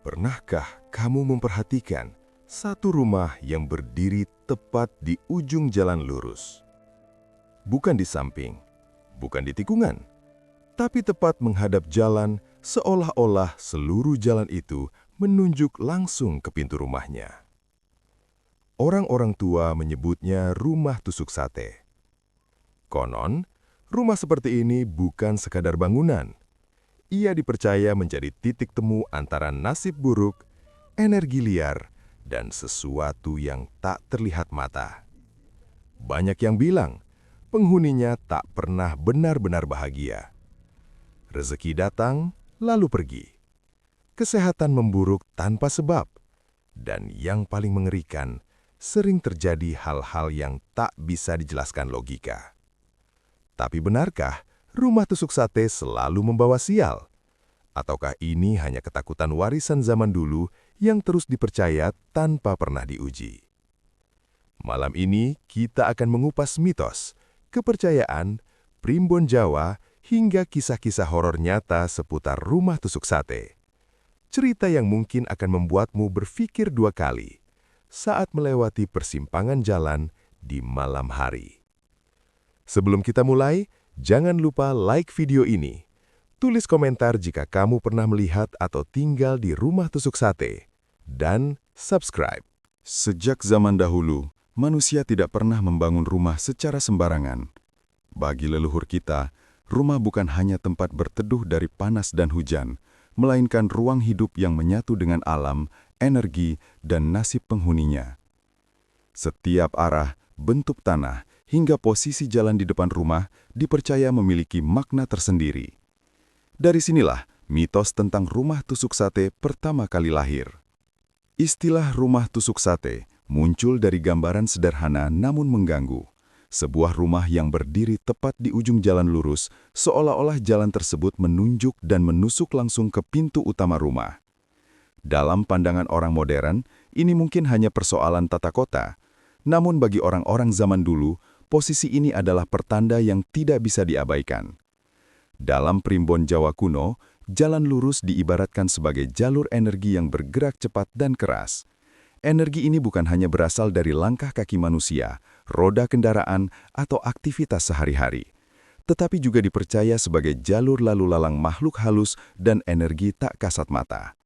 Pernahkah kamu memperhatikan satu rumah yang berdiri tepat di ujung jalan lurus? Bukan di samping, bukan di tikungan, tapi tepat menghadap jalan seolah-olah seluruh jalan itu menunjuk langsung ke pintu rumahnya. Orang-orang tua menyebutnya rumah tusuk sate. Konon, rumah seperti ini bukan sekadar bangunan. Ia dipercaya menjadi titik temu antara nasib buruk, energi liar, dan sesuatu yang tak terlihat mata. Banyak yang bilang, penghuninya tak pernah benar-benar bahagia. Rezeki datang, lalu pergi. Kesehatan memburuk tanpa sebab. Dan yang paling mengerikan, sering terjadi hal-hal yang tak bisa dijelaskan logika. Tapi benarkah rumah tusuk sate selalu membawa sial? Ataukah ini hanya ketakutan warisan zaman dulu yang terus dipercaya tanpa pernah diuji? Malam ini kita akan mengupas mitos, kepercayaan, primbon Jawa, hingga kisah-kisah horor nyata seputar rumah tusuk sate. Cerita yang mungkin akan membuatmu berpikir dua kali saat melewati persimpangan jalan di malam hari. Sebelum kita mulai, jangan lupa like video ini. Tulis komentar jika kamu pernah melihat atau tinggal di rumah tusuk sate. Dan subscribe. Sejak zaman dahulu, manusia tidak pernah membangun rumah secara sembarangan. Bagi leluhur kita, rumah bukan hanya tempat berteduh dari panas dan hujan, melainkan ruang hidup yang menyatu dengan alam, energi, dan nasib penghuninya. Setiap arah, bentuk tanah, hingga posisi jalan di depan rumah dipercaya memiliki makna tersendiri. Dari sinilah mitos tentang rumah tusuk sate pertama kali lahir. Istilah rumah tusuk sate muncul dari gambaran sederhana namun mengganggu. Sebuah rumah yang berdiri tepat di ujung jalan lurus, seolah-olah jalan tersebut menunjuk dan menusuk langsung ke pintu utama rumah. Dalam pandangan orang modern, ini mungkin hanya persoalan tata kota. Namun bagi orang-orang zaman dulu, posisi ini adalah pertanda yang tidak bisa diabaikan. Dalam primbon Jawa kuno, jalan lurus diibaratkan sebagai jalur energi yang bergerak cepat dan keras. Energi ini bukan hanya berasal dari langkah kaki manusia, roda kendaraan, atau aktivitas sehari-hari, tetapi juga dipercaya sebagai jalur lalu lalang makhluk halus dan energi tak kasat mata.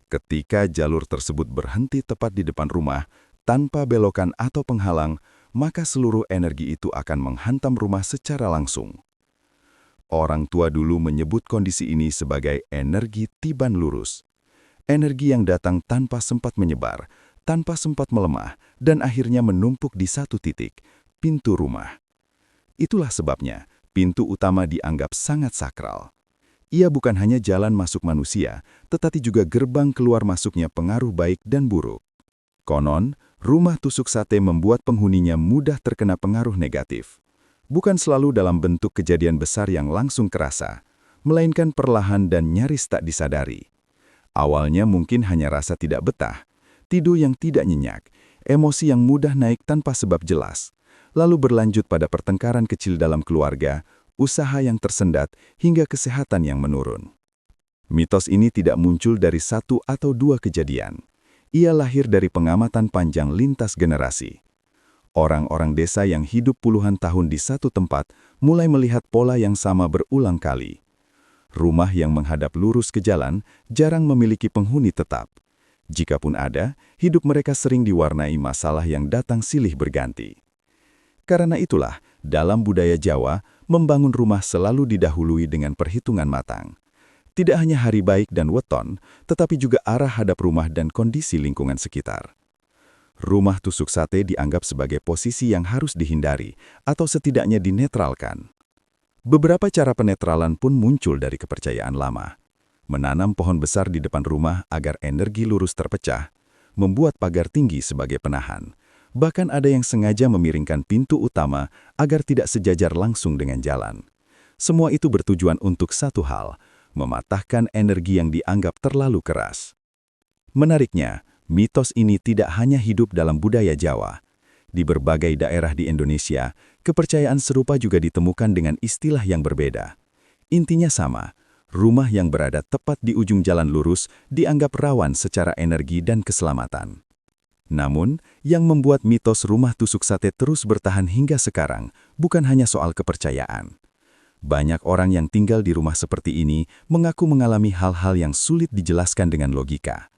Ketika jalur tersebut berhenti tepat di depan rumah, tanpa belokan atau penghalang, maka seluruh energi itu akan menghantam rumah secara langsung. Orang tua dulu menyebut kondisi ini sebagai energi tiban lurus. Energi yang datang tanpa sempat menyebar, tanpa sempat melemah, dan akhirnya menumpuk di satu titik, pintu rumah. Itulah sebabnya, pintu utama dianggap sangat sakral. Ia bukan hanya jalan masuk manusia, tetapi juga gerbang keluar masuknya pengaruh baik dan buruk. Konon, rumah tusuk sate membuat penghuninya mudah terkena pengaruh negatif. Bukan selalu dalam bentuk kejadian besar yang langsung kerasa, melainkan perlahan dan nyaris tak disadari. Awalnya mungkin hanya rasa tidak betah, tidur yang tidak nyenyak, emosi yang mudah naik tanpa sebab jelas, lalu berlanjut pada pertengkaran kecil dalam keluarga, usaha yang tersendat, hingga kesehatan yang menurun. Mitos ini tidak muncul dari satu atau dua kejadian. Ia lahir dari pengamatan panjang lintas generasi. Orang-orang desa yang hidup puluhan tahun di satu tempat mulai melihat pola yang sama berulang kali. Rumah yang menghadap lurus ke jalan jarang memiliki penghuni tetap. Jikapun ada, hidup mereka sering diwarnai masalah yang datang silih berganti. Karena itulah, dalam budaya Jawa, membangun rumah selalu didahului dengan perhitungan matang. Tidak hanya hari baik dan weton, tetapi juga arah hadap rumah dan kondisi lingkungan sekitar. Rumah tusuk sate dianggap sebagai posisi yang harus dihindari atau setidaknya dinetralkan. Beberapa cara penetralan pun muncul dari kepercayaan lama. Menanam pohon besar di depan rumah agar energi lurus terpecah, membuat pagar tinggi sebagai penahan. Bahkan ada yang sengaja memiringkan pintu utama agar tidak sejajar langsung dengan jalan. Semua itu bertujuan untuk satu hal, mematahkan energi yang dianggap terlalu keras. Menariknya, mitos ini tidak hanya hidup dalam budaya Jawa. Di berbagai daerah di Indonesia, kepercayaan serupa juga ditemukan dengan istilah yang berbeda. Intinya sama, rumah yang berada tepat di ujung jalan lurus dianggap rawan secara energi dan keselamatan. Namun, yang membuat mitos rumah tusuk sate terus bertahan hingga sekarang bukan hanya soal kepercayaan. Banyak orang yang tinggal di rumah seperti ini mengaku mengalami hal-hal yang sulit dijelaskan dengan logika.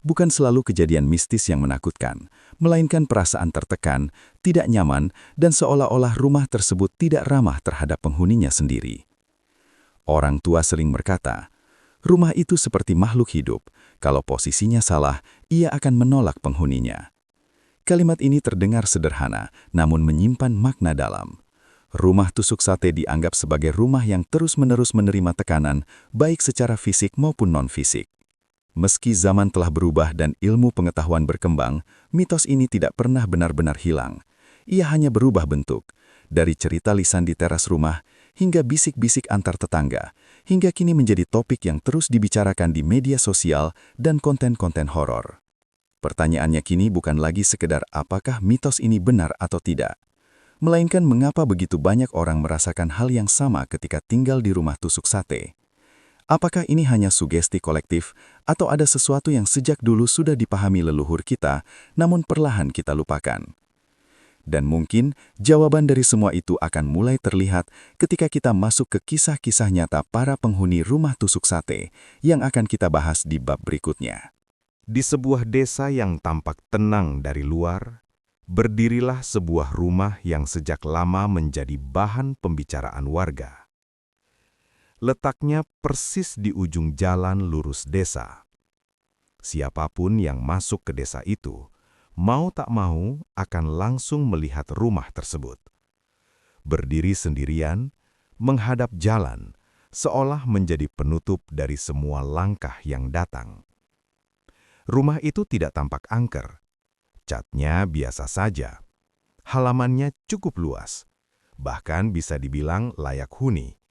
Bukan selalu kejadian mistis yang menakutkan, melainkan perasaan tertekan, tidak nyaman, dan seolah-olah rumah tersebut tidak ramah terhadap penghuninya sendiri. Orang tua sering berkata, rumah itu seperti makhluk hidup, kalau posisinya salah, ia akan menolak penghuninya. Kalimat ini terdengar sederhana, namun menyimpan makna dalam. Rumah tusuk sate dianggap sebagai rumah yang terus-menerus menerima tekanan, baik secara fisik maupun non-fisik. Meski zaman telah berubah dan ilmu pengetahuan berkembang, mitos ini tidak pernah benar-benar hilang. Ia hanya berubah bentuk, dari cerita lisan di teras rumah, hingga bisik-bisik antar tetangga, hingga kini menjadi topik yang terus dibicarakan di media sosial dan konten-konten horor. Pertanyaannya kini bukan lagi sekedar apakah mitos ini benar atau tidak, melainkan mengapa begitu banyak orang merasakan hal yang sama ketika tinggal di rumah tusuk sate. Apakah ini hanya sugesti kolektif, atau ada sesuatu yang sejak dulu sudah dipahami leluhur kita, namun perlahan kita lupakan? Dan mungkin jawaban dari semua itu akan mulai terlihat ketika kita masuk ke kisah-kisah nyata para penghuni rumah tusuk sate yang akan kita bahas di bab berikutnya. Di sebuah desa yang tampak tenang dari luar, berdirilah sebuah rumah yang sejak lama menjadi bahan pembicaraan warga. Letaknya persis di ujung jalan lurus desa. Siapapun yang masuk ke desa itu, mau tak mau akan langsung melihat rumah tersebut. Berdiri sendirian, menghadap jalan, seolah menjadi penutup dari semua langkah yang datang. Rumah itu tidak tampak angker. Catnya biasa saja. Halamannya cukup luas, bahkan bisa dibilang layak huni.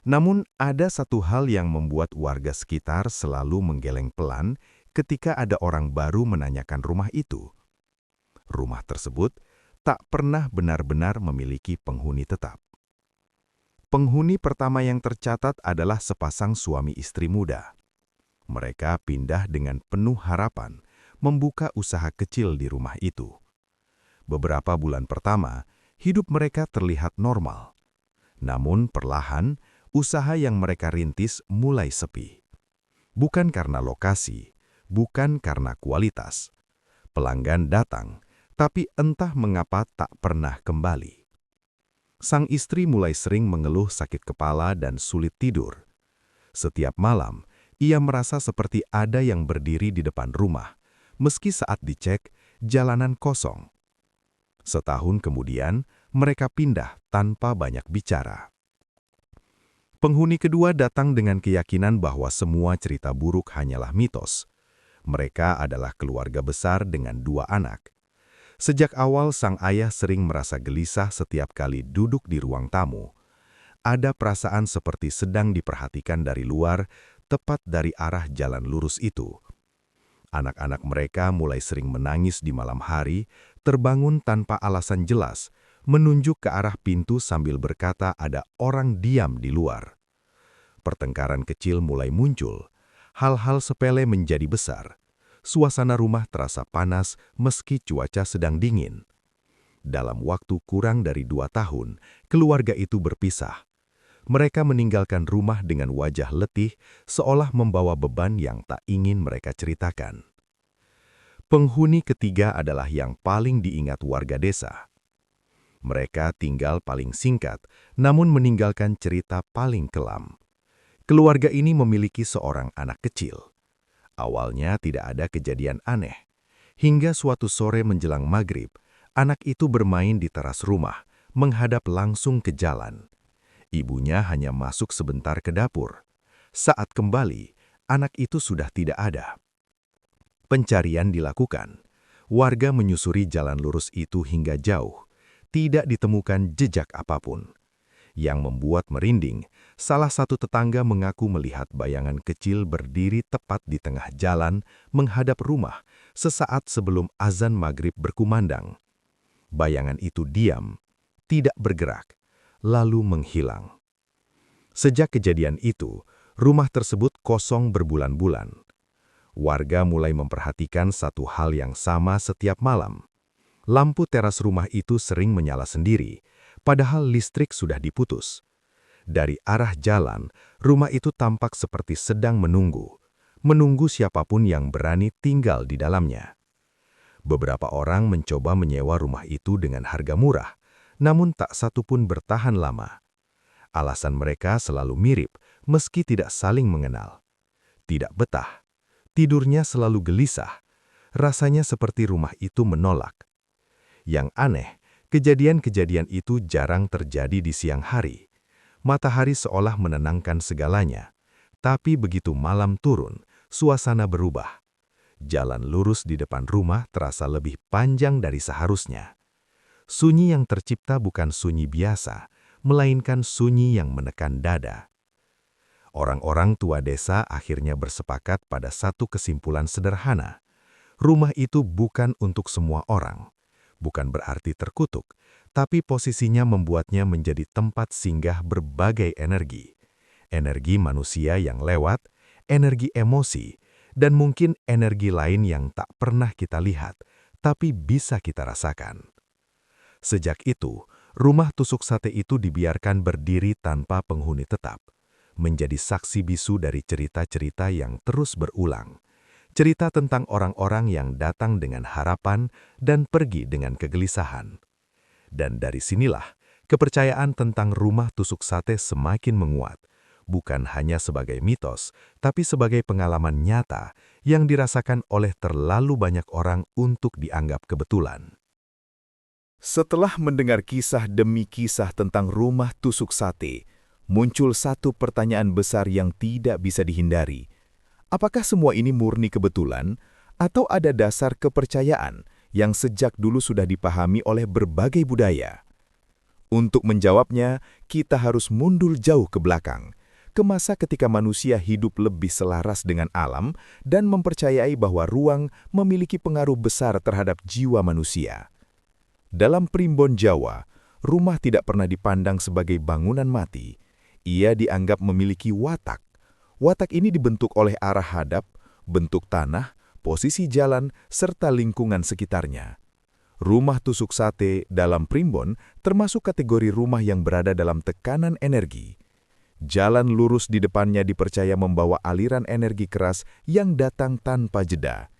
Namun ada satu hal yang membuat warga sekitar selalu menggeleng pelan ketika ada orang baru menanyakan rumah itu. Rumah tersebut tak pernah benar-benar memiliki penghuni tetap. Penghuni pertama yang tercatat adalah sepasang suami istri muda. Mereka pindah dengan penuh harapan membuka usaha kecil di rumah itu. Beberapa bulan pertama, hidup mereka terlihat normal. Namun perlahan, usaha yang mereka rintis mulai sepi. Bukan karena lokasi, bukan karena kualitas. Pelanggan datang, tapi entah mengapa tak pernah kembali. Sang istri mulai sering mengeluh sakit kepala dan sulit tidur. Setiap malam, ia merasa seperti ada yang berdiri di depan rumah, meski saat dicek, jalanan kosong. Setahun kemudian, mereka pindah tanpa banyak bicara. Penghuni kedua datang dengan keyakinan bahwa semua cerita buruk hanyalah mitos. Mereka adalah keluarga besar dengan 2 anak. Sejak awal sang ayah sering merasa gelisah setiap kali duduk di ruang tamu. Ada perasaan seperti sedang diperhatikan dari luar, tepat dari arah jalan lurus itu. Anak-anak mereka mulai sering menangis di malam hari, terbangun tanpa alasan jelas, menunjuk ke arah pintu sambil berkata ada orang diam di luar. Pertengkaran kecil mulai muncul, hal-hal sepele menjadi besar. Suasana rumah terasa panas meski cuaca sedang dingin. Dalam waktu kurang dari 2 tahun, keluarga itu berpisah. Mereka meninggalkan rumah dengan wajah letih, seolah membawa beban yang tak ingin mereka ceritakan. Penghuni ketiga adalah yang paling diingat warga desa. Mereka tinggal paling singkat, namun meninggalkan cerita paling kelam. Keluarga ini memiliki seorang anak kecil. Awalnya tidak ada kejadian aneh. Hingga suatu sore menjelang maghrib, anak itu bermain di teras rumah, menghadap langsung ke jalan. Ibunya hanya masuk sebentar ke dapur. Saat kembali, anak itu sudah tidak ada. Pencarian dilakukan. Warga menyusuri jalan lurus itu hingga jauh. Tidak ditemukan jejak apapun. Yang membuat merinding, salah satu tetangga mengaku melihat bayangan kecil berdiri tepat di tengah jalan menghadap rumah sesaat sebelum azan maghrib berkumandang. Bayangan itu diam, tidak bergerak, lalu menghilang. Sejak kejadian itu, Rumah tersebut kosong berbulan-bulan. Warga mulai memperhatikan satu hal yang sama setiap malam. Lampu teras rumah itu sering menyala sendiri, padahal listrik sudah diputus. Dari arah jalan, rumah itu tampak seperti sedang menunggu siapapun yang berani tinggal di dalamnya. Beberapa orang mencoba menyewa rumah itu dengan harga murah, namun tak satu pun bertahan lama. Alasan mereka selalu mirip, meski tidak saling mengenal. Tidak betah, tidurnya selalu gelisah, rasanya seperti rumah itu menolak. Yang aneh, kejadian-kejadian itu jarang terjadi di siang hari. Matahari seolah menenangkan segalanya, tapi begitu malam turun, suasana berubah. Jalan lurus di depan rumah terasa lebih panjang dari seharusnya. Sunyi yang tercipta bukan sunyi biasa, melainkan sunyi yang menekan dada. Orang-orang tua desa akhirnya bersepakat pada satu kesimpulan sederhana. Rumah itu bukan untuk semua orang. Bukan berarti terkutuk, tapi posisinya membuatnya menjadi tempat singgah berbagai energi. Energi manusia yang lewat, energi emosi, dan mungkin energi lain yang tak pernah kita lihat, tapi bisa kita rasakan. Sejak itu, rumah tusuk sate itu dibiarkan berdiri tanpa penghuni tetap, menjadi saksi bisu dari cerita-cerita yang terus berulang. Cerita tentang orang-orang yang datang dengan harapan dan pergi dengan kegelisahan. Dan dari sinilah, kepercayaan tentang rumah tusuk sate semakin menguat, bukan hanya sebagai mitos, tapi sebagai pengalaman nyata yang dirasakan oleh terlalu banyak orang untuk dianggap kebetulan. Setelah mendengar kisah demi kisah tentang rumah tusuk sate, muncul satu pertanyaan besar yang tidak bisa dihindari. Apakah semua ini murni kebetulan, atau ada dasar kepercayaan yang sejak dulu sudah dipahami oleh berbagai budaya? Untuk menjawabnya, kita harus mundur jauh ke belakang, ke masa ketika manusia hidup lebih selaras dengan alam dan mempercayai bahwa ruang memiliki pengaruh besar terhadap jiwa manusia. Dalam primbon Jawa, rumah tidak pernah dipandang sebagai bangunan mati. Ia dianggap memiliki watak. Watak ini dibentuk oleh arah hadap, bentuk tanah, posisi jalan, serta lingkungan sekitarnya. Rumah tusuk sate dalam primbon termasuk kategori rumah yang berada dalam tekanan energi. Jalan lurus di depannya dipercaya membawa aliran energi keras yang datang tanpa jeda.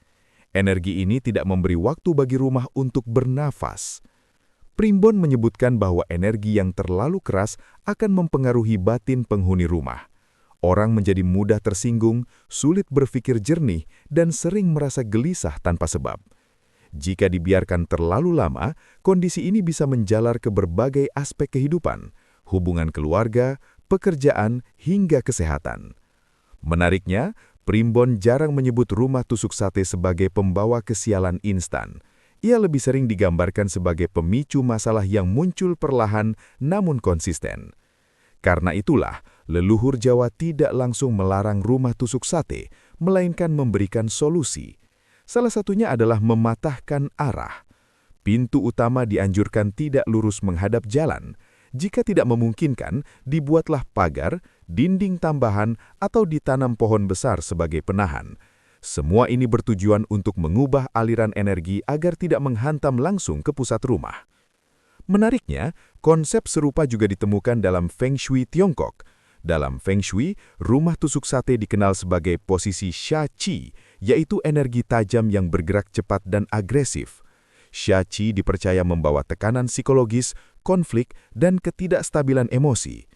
Energi ini tidak memberi waktu bagi rumah untuk bernafas. Primbon menyebutkan bahwa energi yang terlalu keras akan mempengaruhi batin penghuni rumah. Orang menjadi mudah tersinggung, sulit berpikir jernih, dan sering merasa gelisah tanpa sebab. Jika dibiarkan terlalu lama, kondisi ini bisa menjalar ke berbagai aspek kehidupan, hubungan keluarga, pekerjaan, hingga kesehatan. Menariknya, primbon jarang menyebut rumah tusuk sate sebagai pembawa kesialan instan. Ia lebih sering digambarkan sebagai pemicu masalah yang muncul perlahan namun konsisten. Karena itulah, leluhur Jawa tidak langsung melarang rumah tusuk sate, melainkan memberikan solusi. Salah satunya adalah mematahkan arah. Pintu utama dianjurkan tidak lurus menghadap jalan. Jika tidak memungkinkan, dibuatlah pagar, dinding tambahan, atau ditanam pohon besar sebagai penahan. Semua ini bertujuan untuk mengubah aliran energi agar tidak menghantam langsung ke pusat rumah. Menariknya, konsep serupa juga ditemukan dalam Feng Shui Tiongkok. Dalam Feng Shui, rumah tusuk sate dikenal sebagai posisi Xia Qi, yaitu energi tajam yang bergerak cepat dan agresif. Xia Qi dipercaya membawa tekanan psikologis, konflik, dan ketidakstabilan emosi.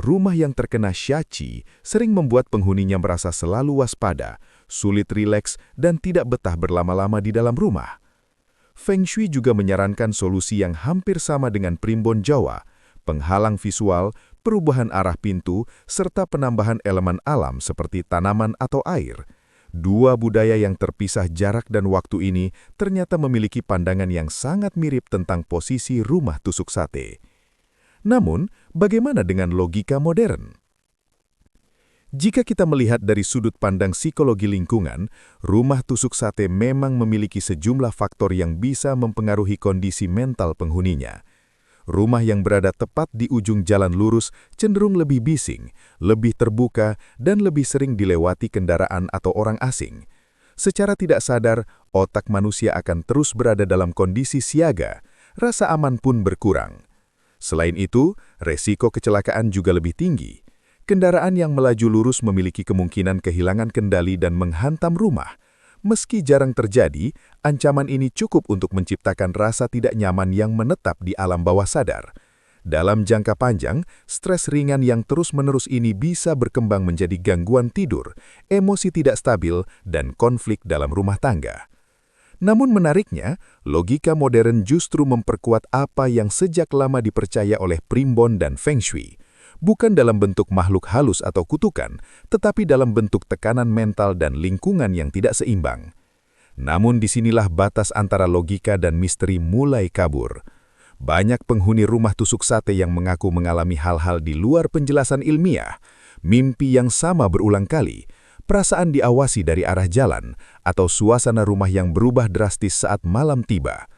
Rumah yang terkena Xia Qi sering membuat penghuninya merasa selalu waspada, sulit rileks, dan tidak betah berlama-lama di dalam rumah. Feng Shui juga menyarankan solusi yang hampir sama dengan primbon Jawa, penghalang visual, perubahan arah pintu, serta penambahan elemen alam seperti tanaman atau air. Dua budaya yang terpisah jarak dan waktu ini ternyata memiliki pandangan yang sangat mirip tentang posisi rumah tusuk sate. Namun, bagaimana dengan logika modern? Jika kita melihat dari sudut pandang psikologi lingkungan, rumah tusuk sate memang memiliki sejumlah faktor yang bisa mempengaruhi kondisi mental penghuninya. Rumah yang berada tepat di ujung jalan lurus cenderung lebih bising, lebih terbuka, dan lebih sering dilewati kendaraan atau orang asing. Secara tidak sadar, otak manusia akan terus berada dalam kondisi siaga, rasa aman pun berkurang. Selain itu, resiko kecelakaan juga lebih tinggi. Kendaraan yang melaju lurus memiliki kemungkinan kehilangan kendali dan menghantam rumah. Meski jarang terjadi, ancaman ini cukup untuk menciptakan rasa tidak nyaman yang menetap di alam bawah sadar. Dalam jangka panjang, stres ringan yang terus-menerus ini bisa berkembang menjadi gangguan tidur, emosi tidak stabil, dan konflik dalam rumah tangga. Namun menariknya, logika modern justru memperkuat apa yang sejak lama dipercaya oleh primbon dan feng shui. Bukan dalam bentuk makhluk halus atau kutukan, tetapi dalam bentuk tekanan mental dan lingkungan yang tidak seimbang. Namun disinilah batas antara logika dan misteri mulai kabur. Banyak penghuni rumah tusuk sate yang mengaku mengalami hal-hal di luar penjelasan ilmiah, mimpi yang sama berulang kali, perasaan diawasi dari arah jalan, atau suasana rumah yang berubah drastis saat malam tiba.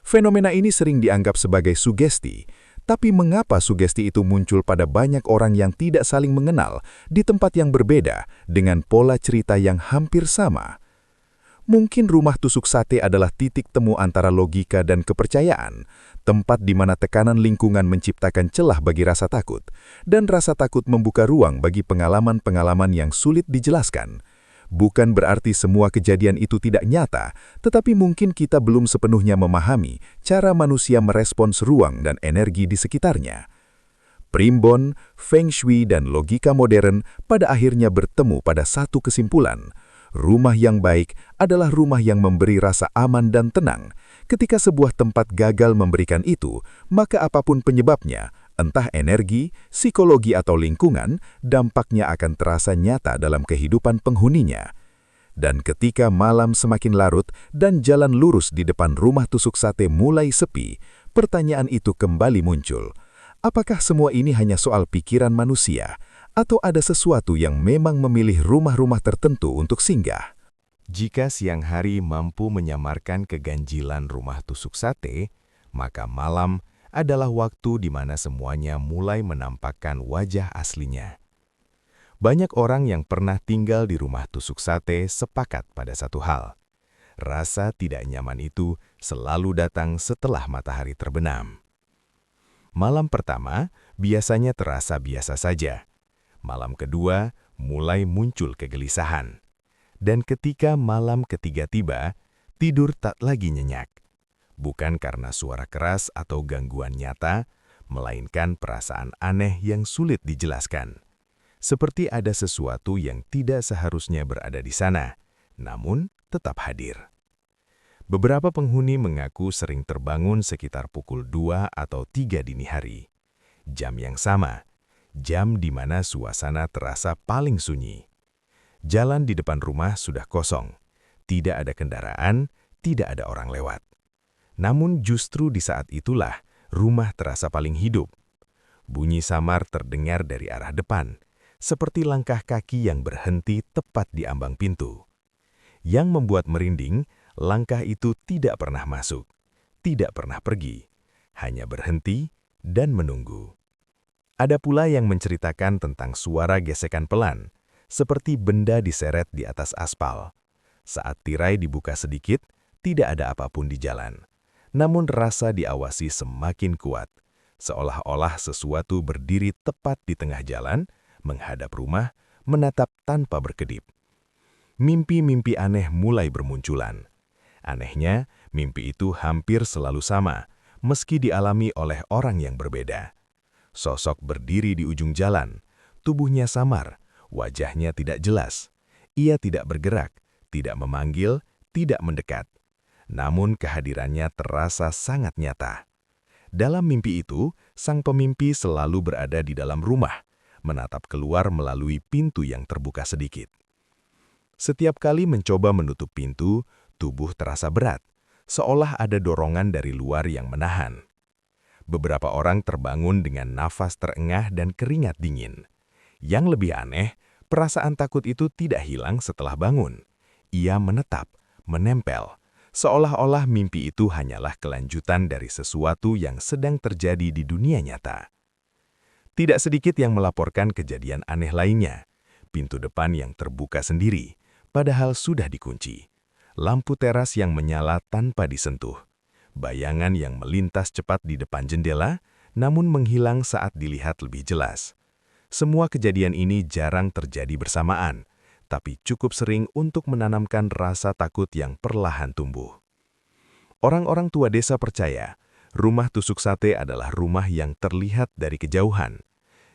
Fenomena ini sering dianggap sebagai sugesti. Tapi mengapa sugesti itu muncul pada banyak orang yang tidak saling mengenal di tempat yang berbeda dengan pola cerita yang hampir sama? Mungkin rumah tusuk sate adalah titik temu antara logika dan kepercayaan, tempat di mana tekanan lingkungan menciptakan celah bagi rasa takut, dan rasa takut membuka ruang bagi pengalaman-pengalaman yang sulit dijelaskan. Bukan berarti semua kejadian itu tidak nyata, tetapi mungkin kita belum sepenuhnya memahami cara manusia merespons ruang dan energi di sekitarnya. Primbon, feng shui, dan logika modern pada akhirnya bertemu pada satu kesimpulan. Rumah yang baik adalah rumah yang memberi rasa aman dan tenang. Ketika sebuah tempat gagal memberikan itu, maka apapun penyebabnya, entah energi, psikologi atau lingkungan, dampaknya akan terasa nyata dalam kehidupan penghuninya. Dan ketika malam semakin larut dan jalan lurus di depan rumah tusuk sate mulai sepi, pertanyaan itu kembali muncul. Apakah semua ini hanya soal pikiran manusia, atau ada sesuatu yang memang memilih rumah-rumah tertentu untuk singgah? Jika siang hari mampu menyamarkan keganjilan rumah tusuk sate, maka malam adalah waktu di mana semuanya mulai menampakkan wajah aslinya. Banyak orang yang pernah tinggal di rumah tusuk sate sepakat pada satu hal. Rasa tidak nyaman itu selalu datang setelah matahari terbenam. Malam pertama biasanya terasa biasa saja. Malam kedua mulai muncul kegelisahan. Dan ketika malam ketiga tiba, tidur tak lagi nyenyak. Bukan karena suara keras atau gangguan nyata, melainkan perasaan aneh yang sulit dijelaskan. Seperti ada sesuatu yang tidak seharusnya berada di sana, namun tetap hadir. Beberapa penghuni mengaku sering terbangun sekitar pukul 2 atau 3 dini hari. Jam yang sama, jam di mana suasana terasa paling sunyi. Jalan di depan rumah sudah kosong, tidak ada kendaraan, tidak ada orang lewat. Namun justru di saat itulah rumah terasa paling hidup. Bunyi samar terdengar dari arah depan, seperti langkah kaki yang berhenti tepat di ambang pintu. Yang membuat merinding, langkah itu tidak pernah masuk, tidak pernah pergi, hanya berhenti dan menunggu. Ada pula yang menceritakan tentang suara gesekan pelan, seperti benda diseret di atas aspal. Saat tirai dibuka sedikit, tidak ada apapun di jalan. Namun rasa diawasi semakin kuat, seolah-olah sesuatu berdiri tepat di tengah jalan, menghadap rumah, menatap tanpa berkedip. Mimpi-mimpi aneh mulai bermunculan. Anehnya, mimpi itu hampir selalu sama, meski dialami oleh orang yang berbeda. Sosok berdiri di ujung jalan, tubuhnya samar, wajahnya tidak jelas. Ia tidak bergerak, tidak memanggil, tidak mendekat. Namun kehadirannya terasa sangat nyata. Dalam mimpi itu, sang pemimpi selalu berada di dalam rumah, menatap keluar melalui pintu yang terbuka sedikit. Setiap kali mencoba menutup pintu, tubuh terasa berat, seolah ada dorongan dari luar yang menahan. Beberapa orang terbangun dengan nafas terengah dan keringat dingin. Yang lebih aneh, perasaan takut itu tidak hilang setelah bangun. Ia menetap, menempel, seolah-olah mimpi itu hanyalah kelanjutan dari sesuatu yang sedang terjadi di dunia nyata. Tidak sedikit yang melaporkan kejadian aneh lainnya, pintu depan yang terbuka sendiri, padahal sudah dikunci, lampu teras yang menyala tanpa disentuh, bayangan yang melintas cepat di depan jendela, namun menghilang saat dilihat lebih jelas. Semua kejadian ini jarang terjadi bersamaan, tapi cukup sering untuk menanamkan rasa takut yang perlahan tumbuh. Orang-orang tua desa percaya, rumah tusuk sate adalah rumah yang terlihat dari kejauhan.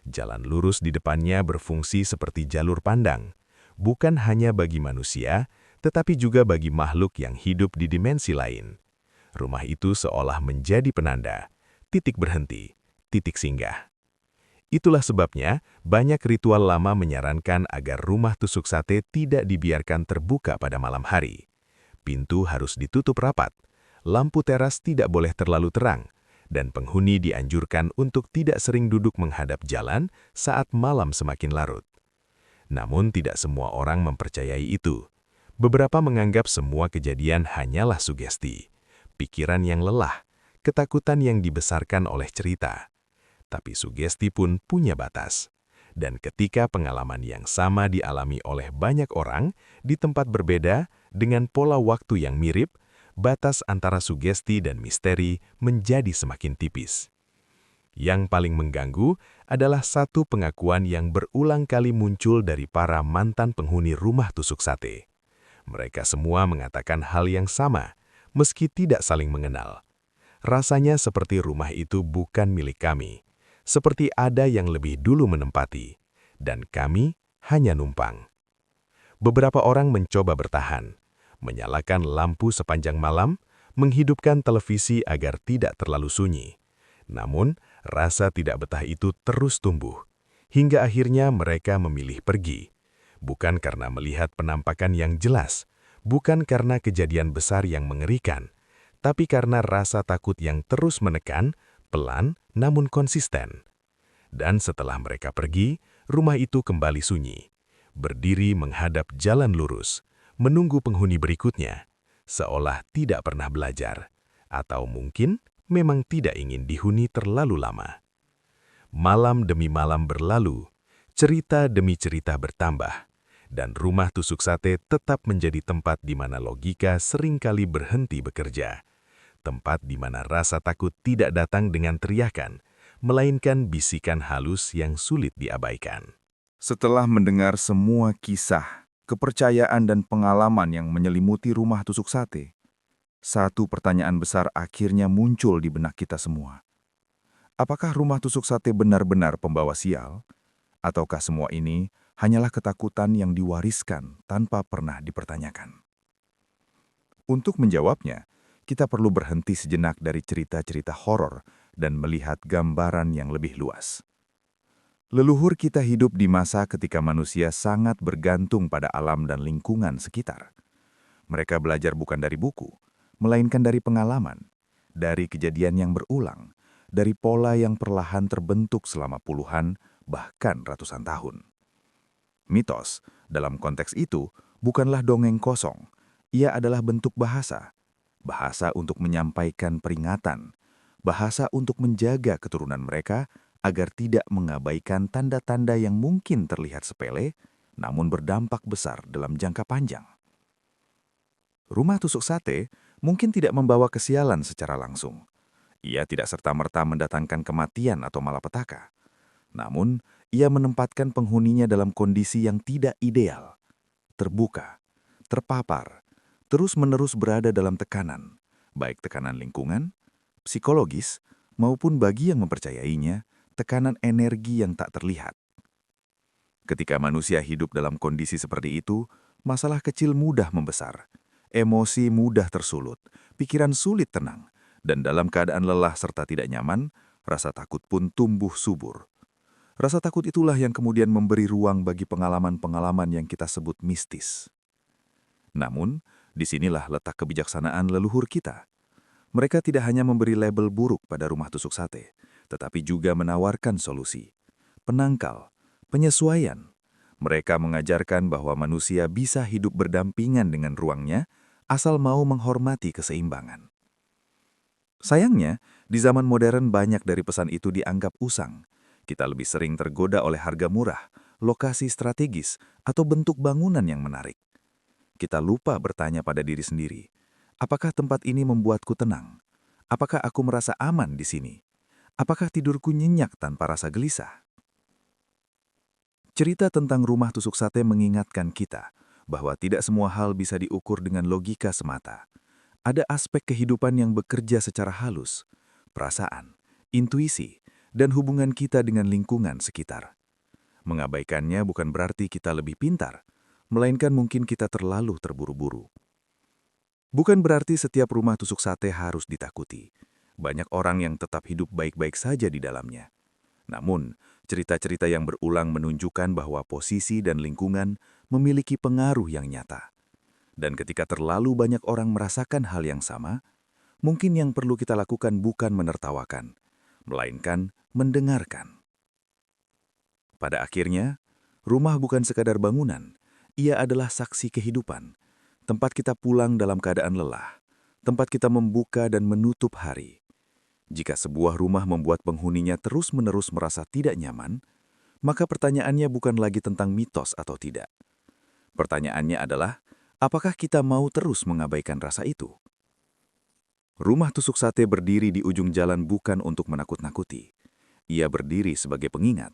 Jalan lurus di depannya berfungsi seperti jalur pandang, bukan hanya bagi manusia, tetapi juga bagi makhluk yang hidup di dimensi lain. Rumah itu seolah menjadi penanda, titik berhenti, titik singgah. Itulah sebabnya banyak ritual lama menyarankan agar rumah tusuk sate tidak dibiarkan terbuka pada malam hari. Pintu harus ditutup rapat, lampu teras tidak boleh terlalu terang, dan penghuni dianjurkan untuk tidak sering duduk menghadap jalan saat malam semakin larut. Namun tidak semua orang mempercayai itu. Beberapa menganggap semua kejadian hanyalah sugesti, pikiran yang lelah, ketakutan yang dibesarkan oleh cerita. Tapi sugesti pun punya batas. Dan ketika pengalaman yang sama dialami oleh banyak orang di tempat berbeda dengan pola waktu yang mirip, batas antara sugesti dan misteri menjadi semakin tipis. Yang paling mengganggu adalah satu pengakuan yang berulang kali muncul dari para mantan penghuni rumah tusuk sate. Mereka semua mengatakan hal yang sama, meski tidak saling mengenal. Rasanya seperti rumah itu bukan milik kami. Seperti ada yang lebih dulu menempati, dan kami hanya numpang. Beberapa orang mencoba bertahan, menyalakan lampu sepanjang malam, menghidupkan televisi agar tidak terlalu sunyi. Namun, rasa tidak betah itu terus tumbuh, hingga akhirnya mereka memilih pergi. Bukan karena melihat penampakan yang jelas, bukan karena kejadian besar yang mengerikan, tapi karena rasa takut yang terus menekan, pelan namun konsisten. Dan setelah mereka pergi, rumah itu kembali sunyi, berdiri menghadap jalan lurus, menunggu penghuni berikutnya, seolah tidak pernah belajar, atau mungkin memang tidak ingin dihuni terlalu lama. Malam demi malam berlalu, cerita demi cerita bertambah, dan rumah tusuk sate tetap menjadi tempat di mana logika seringkali berhenti bekerja. Tempat di mana rasa takut tidak datang dengan teriakan, melainkan bisikan halus yang sulit diabaikan. Setelah mendengar semua kisah, kepercayaan dan pengalaman yang menyelimuti rumah tusuk sate, satu pertanyaan besar akhirnya muncul di benak kita semua. Apakah rumah tusuk sate benar-benar pembawa sial? Ataukah semua ini hanyalah ketakutan yang diwariskan tanpa pernah dipertanyakan? Untuk menjawabnya, kita perlu berhenti sejenak dari cerita-cerita horor dan melihat gambaran yang lebih luas. Leluhur kita hidup di masa ketika manusia sangat bergantung pada alam dan lingkungan sekitar. Mereka belajar bukan dari buku, melainkan dari pengalaman, dari kejadian yang berulang, dari pola yang perlahan terbentuk selama puluhan, bahkan ratusan tahun. Mitos, dalam konteks itu, bukanlah dongeng kosong. Ia adalah bentuk bahasa. Bahasa untuk menyampaikan peringatan, bahasa untuk menjaga keturunan mereka agar tidak mengabaikan tanda-tanda yang mungkin terlihat sepele, namun berdampak besar dalam jangka panjang. Rumah tusuk sate mungkin tidak membawa kesialan secara langsung. Ia tidak serta-merta mendatangkan kematian atau malapetaka. Namun, ia menempatkan penghuninya dalam kondisi yang tidak ideal, terbuka, terpapar, terus-menerus berada dalam tekanan, baik tekanan lingkungan, psikologis, maupun bagi yang mempercayainya, tekanan energi yang tak terlihat. Ketika manusia hidup dalam kondisi seperti itu, masalah kecil mudah membesar, emosi mudah tersulut, pikiran sulit tenang, dan dalam keadaan lelah serta tidak nyaman, rasa takut pun tumbuh subur. Rasa takut itulah yang kemudian memberi ruang bagi pengalaman-pengalaman yang kita sebut mistis. Namun, disinilah letak kebijaksanaan leluhur kita. Mereka tidak hanya memberi label buruk pada rumah tusuk sate, tetapi juga menawarkan solusi, penangkal, penyesuaian. Mereka mengajarkan bahwa manusia bisa hidup berdampingan dengan ruangnya, asal mau menghormati keseimbangan. Sayangnya, di zaman modern banyak dari pesan itu dianggap usang. Kita lebih sering tergoda oleh harga murah, lokasi strategis, atau bentuk bangunan yang menarik. Kita lupa bertanya pada diri sendiri, apakah tempat ini membuatku tenang? Apakah aku merasa aman di sini? Apakah tidurku nyenyak tanpa rasa gelisah? Cerita tentang rumah tusuk sate mengingatkan kita bahwa tidak semua hal bisa diukur dengan logika semata. Ada aspek kehidupan yang bekerja secara halus, perasaan, intuisi, dan hubungan kita dengan lingkungan sekitar. Mengabaikannya bukan berarti kita lebih pintar, melainkan mungkin kita terlalu terburu-buru. Bukan berarti setiap rumah tusuk sate harus ditakuti. Banyak orang yang tetap hidup baik-baik saja di dalamnya. Namun, cerita-cerita yang berulang menunjukkan bahwa posisi dan lingkungan memiliki pengaruh yang nyata. Dan ketika terlalu banyak orang merasakan hal yang sama, mungkin yang perlu kita lakukan bukan menertawakan, melainkan mendengarkan. Pada akhirnya, rumah bukan sekadar bangunan, ia adalah saksi kehidupan, tempat kita pulang dalam keadaan lelah, tempat kita membuka dan menutup hari. Jika sebuah rumah membuat penghuninya terus-menerus merasa tidak nyaman, maka pertanyaannya bukan lagi tentang mitos atau tidak. Pertanyaannya adalah, apakah kita mau terus mengabaikan rasa itu? Rumah tusuk sate berdiri di ujung jalan bukan untuk menakut-nakuti. Ia berdiri sebagai pengingat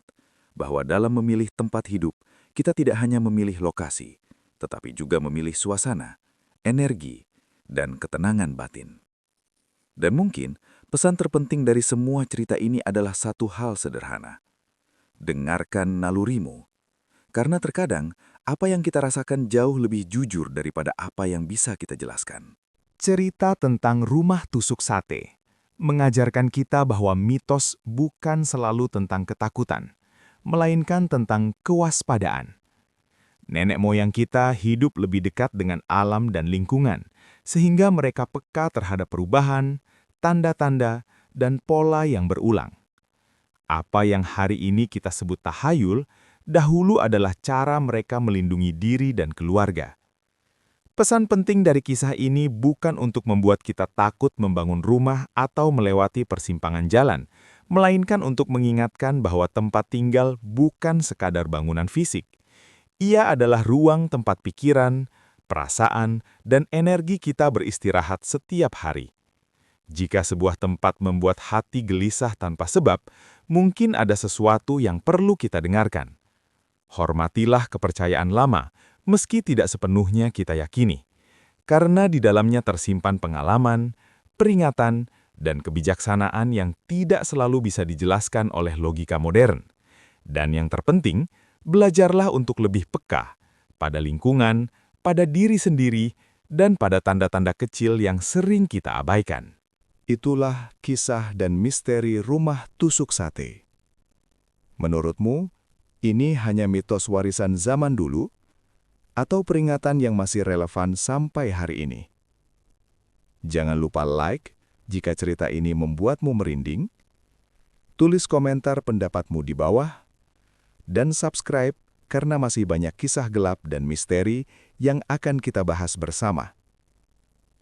bahwa dalam memilih tempat hidup, kita tidak hanya memilih lokasi, tetapi juga memilih suasana, energi, dan ketenangan batin. Dan mungkin pesan terpenting dari semua cerita ini adalah satu hal sederhana. Dengarkan nalurimu. Karena terkadang, apa yang kita rasakan jauh lebih jujur daripada apa yang bisa kita jelaskan. Cerita tentang rumah tusuk sate mengajarkan kita bahwa mitos bukan selalu tentang ketakutan, melainkan tentang kewaspadaan. Nenek moyang kita hidup lebih dekat dengan alam dan lingkungan, sehingga mereka peka terhadap perubahan, tanda-tanda, dan pola yang berulang. Apa yang hari ini kita sebut tahayul, dahulu adalah cara mereka melindungi diri dan keluarga. Pesan penting dari kisah ini bukan untuk membuat kita takut membangun rumah atau melewati persimpangan jalan, melainkan untuk mengingatkan bahwa tempat tinggal bukan sekadar bangunan fisik. Ia adalah ruang tempat pikiran, perasaan, dan energi kita beristirahat setiap hari. Jika sebuah tempat membuat hati gelisah tanpa sebab, mungkin ada sesuatu yang perlu kita dengarkan. Hormatilah kepercayaan lama, meski tidak sepenuhnya kita yakini, karena di dalamnya tersimpan pengalaman, peringatan, dan kebijaksanaan yang tidak selalu bisa dijelaskan oleh logika modern. Dan yang terpenting, belajarlah untuk lebih peka pada lingkungan, pada diri sendiri, dan pada tanda-tanda kecil yang sering kita abaikan. Itulah kisah dan misteri rumah tusuk sate. Menurutmu, ini hanya mitos warisan zaman dulu, atau peringatan yang masih relevan sampai hari ini? Jangan lupa like jika cerita ini membuatmu merinding, tulis komentar pendapatmu di bawah, dan subscribe karena masih banyak kisah gelap dan misteri yang akan kita bahas bersama.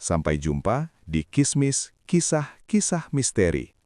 Sampai jumpa di Kismis Kisah-Kisah Misteri.